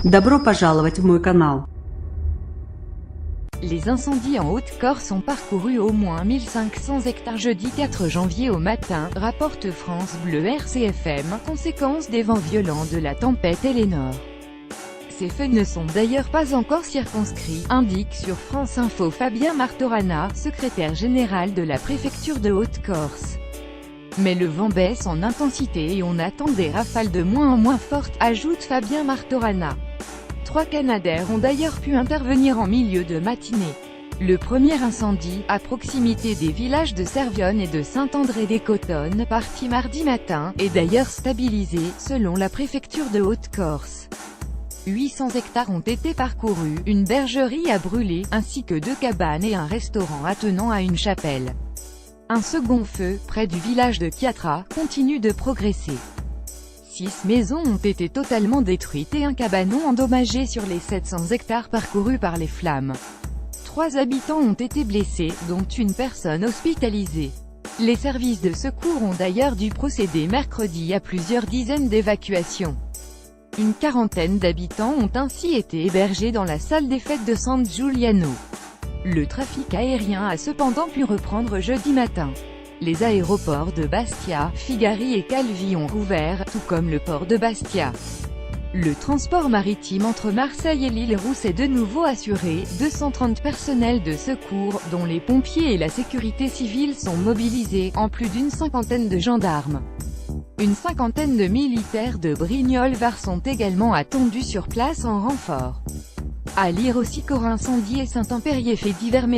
Добро пожаловать в мой канал. Les incendies en Haute-Corse ont parcouru au moins 1500 hectares jeudi 4 janvier au matin, rapporte France Bleu RCFM, conséquence des vents violents de la tempête Eleanor. Ces feux ne sont d'ailleurs pas encore circonscrits, indique sur France Info Fabien Martorana, secrétaire général de la préfecture de Haute-Corse. Mais le vent baisse en intensité et on attend des rafales de moins en moins fortes, ajoute Fabien Martorana. 3 Canadair ont d'ailleurs pu intervenir en milieu de matinée. Le premier incendie, à proximité des villages de Servionne et de Saint-André-des-Cotonnes, parti mardi matin, est d'ailleurs stabilisé, selon la préfecture de Haute-Corse. 800 hectares ont été parcourus, une bergerie a brûlé, ainsi que 2 cabanes et un restaurant attenant à une chapelle. Un second feu, près du village de Chiatra, continue de progresser. 6 maisons ont été totalement détruites et un cabanon endommagé sur les 700 hectares parcourus par les flammes. 3 habitants ont été blessés, dont une personne hospitalisée. Les services de secours ont d'ailleurs dû procéder mercredi à plusieurs dizaines d'évacuations. Une quarantaine d'habitants ont ainsi été hébergés dans la salle des fêtes de San Giuliano. Le trafic aérien a cependant pu reprendre jeudi matin. Les aéroports de Bastia, Figari et Calvi ont rouvert, tout comme le port de Bastia. Le transport maritime entre Marseille et l'Île-Rousse est de nouveau assuré. 230 personnels de secours, dont les pompiers et la sécurité civile sont mobilisés, en plus d'une cinquantaine de gendarmes. Une cinquantaine de militaires de Brignoles-Var sont également attendus sur place en renfort. À lire aussi qu'Or incendie et Saint-Impérier fait divers